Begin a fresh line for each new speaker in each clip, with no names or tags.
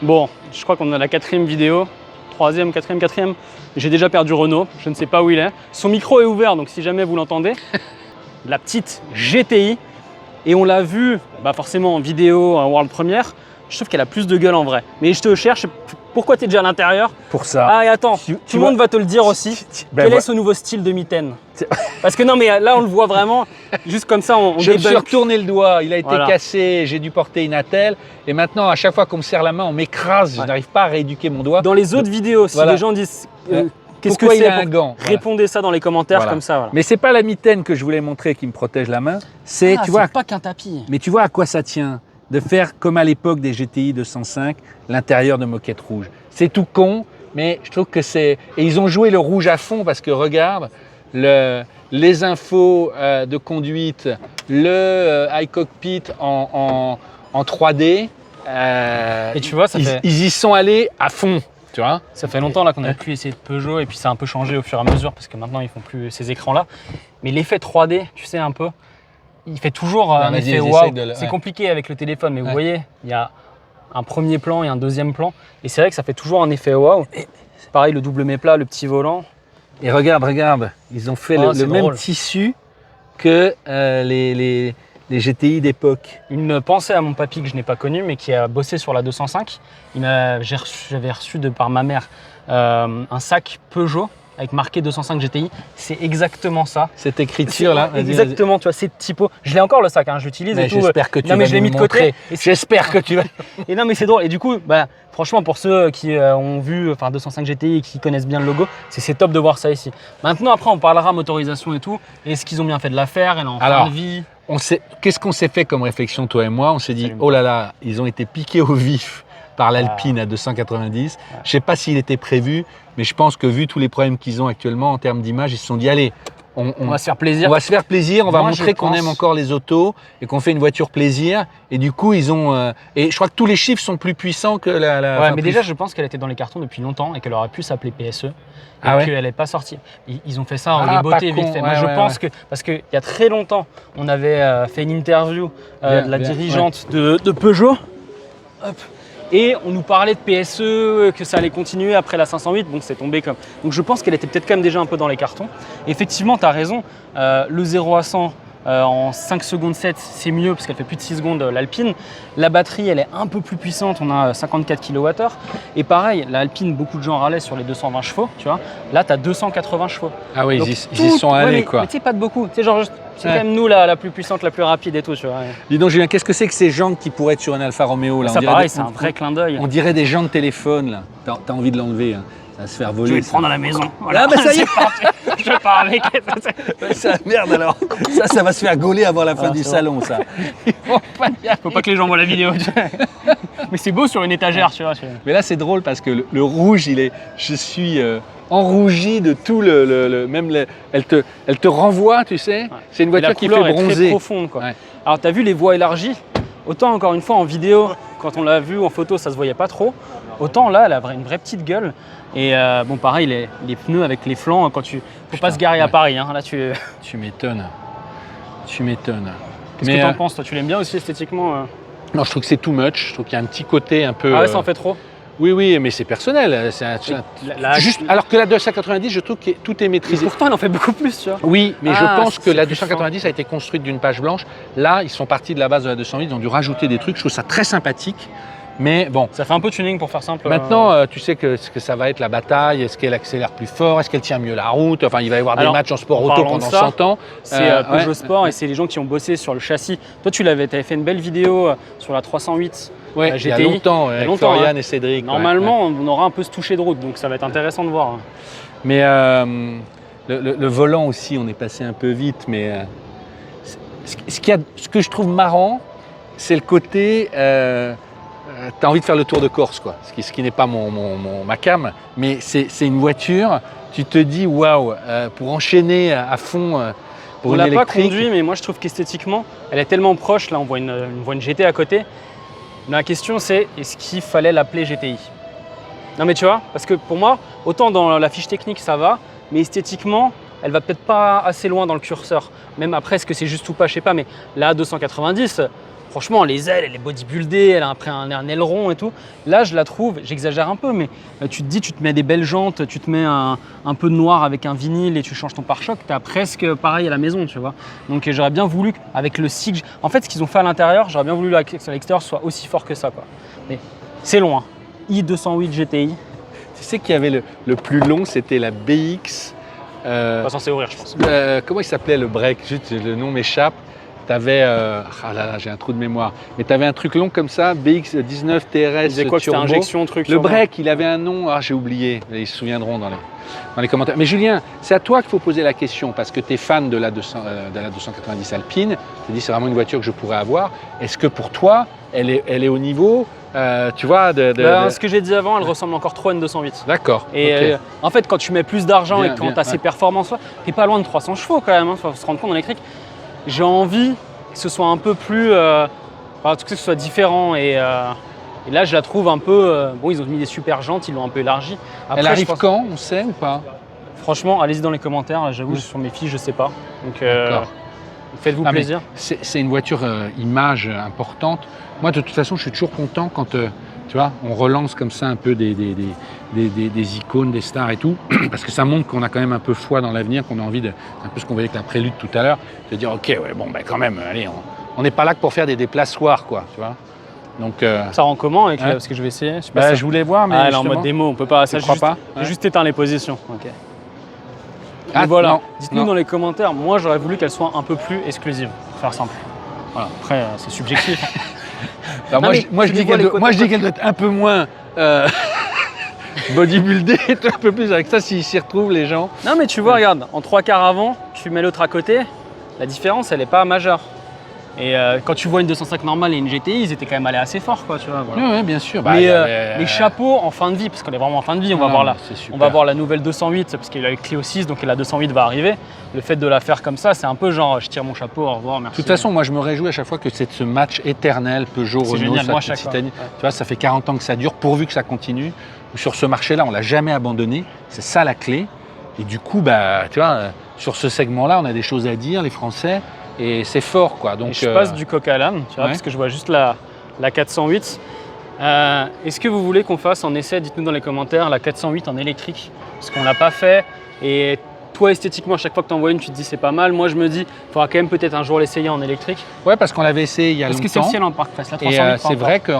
Bon, je crois qu'on est à la 4e vidéo. 3e, 4e. J'ai déjà perdu Renaud, je ne sais pas où il est. Son micro est ouvert, donc si jamais vous l'entendez. La petite GTI. Et on l'a vu forcément en vidéo, en World Premiere. Je trouve qu'elle a plus de gueule en vrai. Mais je te cherche, pourquoi tu es déjà à l'intérieur?
Pour ça.
Ah et attends, tout le monde va te le dire aussi. Quel est ce nouveau style de mitaine? Parce que non mais là on le voit vraiment, juste comme ça on
Je me suis
débunk.
retourné le doigt, il a été cassé, j'ai dû porter une attelle. Et maintenant à chaque fois qu'on me serre la main, on m'écrase, je n'arrive pas à rééduquer mon doigt.
Dans les autres vidéos, si les gens disent qu'est-ce que c'est un gant, répondez ça dans les commentaires comme ça. Voilà.
Mais c'est pas la mitaine que je voulais montrer qui me protège la main, c'est tu vois
pas qu'un tapis.
Mais tu vois à quoi ça tient de faire comme à l'époque des GTI 205, l'intérieur de moquette rouge. C'est tout con, mais je trouve que c'est... Et ils ont joué le rouge à fond parce que regarde, les infos de conduite, le iCockpit en 3D,
et tu vois,
ils y sont allés à fond. Tu vois,
ça fait longtemps qu'on n'a plus essayé de Peugeot et puis ça a un peu changé au fur et à mesure parce que maintenant ils font plus ces écrans-là. Mais l'effet 3D, tu sais un peu, il fait toujours un effet wow. C'est compliqué avec le téléphone, mais vous voyez, il y a un premier plan et un deuxième plan. Et c'est vrai que ça fait toujours un effet wow. C'est pareil, le double méplat, le petit volant.
Et regarde, ils ont fait le même tissu que les GTI d'époque.
Une pensée à mon papy que je n'ai pas connu, mais qui a bossé sur la 205. J'avais reçu par ma mère un sac Peugeot avec marqué 205 GTI, c'est exactement ça.
Cette écriture-là.
Exactement, tu vois, c'est typo. Je l'ai encore le sac, je l'utilise et tout.
J'espère que tu vas
je l'ai mis de côté.
J'espère que tu vas.
Et non, mais c'est drôle. Et du coup, franchement, pour ceux qui ont vu 205 GTI et qui connaissent bien le logo, c'est top de voir ça ici. Maintenant, après, on parlera motorisation et tout. Est-ce qu'ils ont bien fait de la faire? Elle est en fin de vie.
Qu'est-ce qu'on s'est fait comme réflexion, toi et moi? On s'est dit, oh là là, ils ont été piqués au vif par l'Alpine à 290. Je ne sais pas s'il était prévu, mais je pense que vu tous les problèmes qu'ils ont actuellement en termes d'image, ils se sont dit, allez,
on va se faire plaisir.
On va se faire plaisir, on va montrer qu'on aime encore les autos et qu'on fait une voiture plaisir. Et du coup, ils ont... et je crois que tous les chiffres sont plus puissants que la
mais déjà, je pense qu'elle était dans les cartons depuis longtemps et qu'elle aurait pu s'appeler PSE. Et qu'elle n'est pas sortie. Ils ont fait ça en liboté vite fait. Moi, je pense que, parce qu'il y a très longtemps, on avait fait une interview de la dirigeante de Peugeot. Hop. Et on nous parlait de PSE, que ça allait continuer après la 508. Bon, c'est tombé comme. Donc je pense qu'elle était peut-être quand même déjà un peu dans les cartons. Et effectivement, tu as raison. Le 0 à 100 en 5 secondes 7, c'est mieux parce qu'elle fait plus de 6 secondes l'Alpine. La batterie, elle est un peu plus puissante. On a 54 kWh. Et pareil, l'Alpine, beaucoup de gens râlaient sur les 220 chevaux. Tu vois. Là, tu as 280 chevaux.
Ah oui, ils y sont allés, quoi.
Mais tu sais, pas de beaucoup. Tu sais, genre, c'est quand même nous la plus puissante, la plus rapide et tout. Tu vois.
Dis donc, Julien, qu'est-ce que c'est que ces jantes qui pourraient être sur une Alfa Romeo là?
Ça, pareil, c'est un vrai clin d'œil.
On dirait des jantes de téléphone, là. T'as envie de l'enlever, hein. Ça va se faire voler.
Je vais le prendre à la maison. Voilà.
Ah, ça y est.
Je pars avec.
C'est la merde alors. Ça va se faire gauler avant la fin du salon, ça.
Faut pas que les gens voient la vidéo. Mais c'est beau sur une étagère, tu vois.
Mais là, c'est drôle parce que le rouge, je suis enrougi de tout elle te renvoie, tu sais. C'est une voiture qui fait bronzer.
Est très profonde, quoi. Ouais. Alors, tu as vu les voies élargies? Autant, encore une fois, en vidéo, quand on l'a vu en photo, ça se voyait pas trop. Autant là, elle a une vraie petite gueule. Et bon, pareil, les pneus avec les flancs, quand faut pas se garer à Paris. Hein. Là, tu
m'étonnes. Tu m'étonnes.
Qu'est-ce que tu en penses, toi? Tu l'aimes bien aussi esthétiquement?
Non, je trouve que c'est too much. Je trouve qu'il y a un petit côté un peu.
Ah ouais, ça en fait trop?
Oui, mais c'est personnel. Alors que la 290, je trouve que tout est maîtrisé.
Et pourtant, elle en fait beaucoup plus, tu vois.
Oui, mais je pense que la 290 a été construite d'une page blanche. Là, ils sont partis de la base de la 208, ils ont dû rajouter des trucs. Je trouve ça très sympathique. Mais bon.
Ça fait un peu tuning pour faire simple.
Maintenant, tu sais que ça va être la bataille. Est-ce qu'elle accélère plus fort? Est-ce qu'elle tient mieux la route? Enfin, il va y avoir des matchs en sport auto pendant 100 ans.
C'est Peugeot Sport et c'est les gens qui ont bossé sur le châssis. Toi, tu avais fait une belle vidéo sur la 308
GTI. Il y a longtemps, avec Florian et Cédric.
Normalement, on aura un peu ce toucher de route, donc ça va être intéressant de voir.
Mais le volant aussi, on est passé un peu vite. Mais ce que je trouve marrant, c'est le côté... tu as envie de faire le tour de Corse, quoi. Ce qui n'est pas ma cam, mais c'est une voiture, tu te dis waouh, pour enchaîner à fond pour une électrique.
On l'a pas conduit, mais moi je trouve qu'esthétiquement, elle est tellement proche. Là, on voit une GT à côté. La question c'est, est-ce qu'il fallait l'appeler GTI? Non mais tu vois, parce que pour moi, autant dans la fiche technique ça va, mais esthétiquement, elle va peut-être pas assez loin dans le curseur. Même après, est-ce que c'est juste ou pas, je sais pas, mais la 290, Franchement, les ailes, elle est bodybuildée, elle a un aileron et tout. Là, je la trouve, j'exagère un peu, mais tu te dis, tu te mets des belles jantes, tu te mets un peu de noir avec un vinyle et tu changes ton pare-choc, tu as presque pareil à la maison, tu vois. Donc j'aurais bien voulu, avec le SIG, en fait, ce qu'ils ont fait à l'intérieur, j'aurais bien voulu que l'extérieur soit aussi fort que ça, quoi. Mais c'est loin. i208 GTI.
Tu sais qu'il y avait le plus long, c'était la BX.
Pas censé ouvrir, je pense.
Comment il s'appelait le break? Juste, le nom m'échappe. Tu avais, ah là là, j'ai un trou de mémoire, mais tu avais un truc long comme ça, BX19 TRS
C'est quoi,
Turbo.
injection, truc.
Le break, il avait un nom, ah j'ai oublié, ils se souviendront dans les commentaires. Mais Julien, c'est à toi qu'il faut poser la question, parce que tu es fan de la 290 Alpine, tu te dis c'est vraiment une voiture que je pourrais avoir. Est-ce que pour toi, elle est au niveau, tu vois,
ce que j'ai dit avant, elle ressemble encore trop à une 208.
D'accord.
Et
okay.
En fait, quand tu mets plus d'argent et quand tu as ces performances-là, tu n'es pas loin de 300 chevaux quand même, il faut se rendre compte en électrique. J'ai envie que ce soit un peu plus, que ce soit différent et là je la trouve un peu, bon ils ont mis des super jantes, ils l'ont un peu élargie.
Après, elle arrive quand, on sait ou pas?
Franchement, allez-y dans les commentaires, j'avoue sur mes fiches je sais pas, donc faites-vous plaisir.
C'est une voiture image importante. Moi de toute façon je suis toujours content quand tu vois, on relance comme ça un peu des icônes, des stars et tout, parce que ça montre qu'on a quand même un peu foi dans l'avenir, qu'on a envie de, un peu ce qu'on voyait avec la Prélude tout à l'heure, de dire ok, ouais, bon, ben quand même, allez, on n'est pas là que pour faire des déplaçoires, quoi, tu vois. Donc,
ça rend comment avec parce que je vais essayer.
Je voulais voir, mais
elle est en mode démo, on peut pas.
Ça, je crois pas.
J'ai juste éteint les positions. Ok. Voilà. Dites-nous dans les commentaires. Moi, j'aurais voulu qu'elle soit un peu plus exclusive, pour faire simple. Voilà. Après, c'est subjectif.
Alors moi, je dis qu'elle doit être un peu moins bodybuildée, un peu plus avec ça, s'ils s'y retrouvent les gens.
Non mais tu vois, regarde, en 3/4 avant, tu mets l'autre à côté, la différence, elle n'est pas majeure. Et quand tu vois une 205 normale et une GTI, ils étaient quand même allés assez fort, quoi, tu vois. Voilà.
Oui, bien sûr.
Mais les chapeaux en fin de vie, parce qu'on est vraiment en fin de vie, on va voir la nouvelle 208, parce qu'il a eu Clio 6, donc la 208 va arriver. Le fait de la faire comme ça, c'est un peu genre, je tire mon chapeau, au revoir, merci.
De toute façon, moi, je me réjouis à chaque fois que c'est ce match éternel Peugeot-Renault, Titanic. Tu vois, ça fait 40 ans que ça dure, pourvu que ça continue. Sur ce marché-là, on l'a jamais abandonné. C'est ça la clé. Et du coup, tu vois, sur ce segment-là, on a des choses à dire, les Français. Et c'est fort, quoi. Donc,
je passe du coq à l'âne, tu vois, parce que je vois juste la 408. Est-ce que vous voulez qu'on fasse en essai, dites-nous dans les commentaires, la 408 en électrique? Parce qu'on ne l'a pas fait. Et toi, esthétiquement, à chaque fois que tu en vois une, tu te dis c'est pas mal. Moi, je me dis, il faudra quand même peut-être un jour l'essayer en électrique.
Ouais, parce qu'on l'avait essayé il y a longtemps.
Est-ce que c'est le ciel en parc face, la 308?
Et c'est vrai qu'à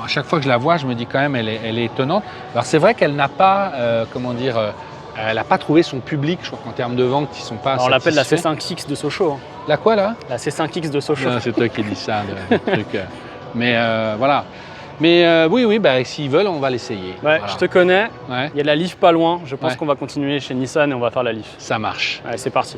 chaque fois que je la vois, je me dis quand même, elle est étonnante. Alors, c'est vrai qu'elle n'a pas, elle n'a pas trouvé son public, je crois qu'en termes de vente, ils ne sont pas satisfaits.
On l'appelle la C5X de Sochaux. Hein.
La quoi, là?
La C5X de Sochaux.
C'est toi qui dis ça, le truc. Mais voilà. Mais oui, s'ils veulent, on va l'essayer.
Ouais,
voilà.
Je te connais.
Ouais.
Il y a la Leaf pas loin. Je pense qu'on va continuer chez Nissan et on va faire la Leaf.
Ça marche.
Allez, c'est parti.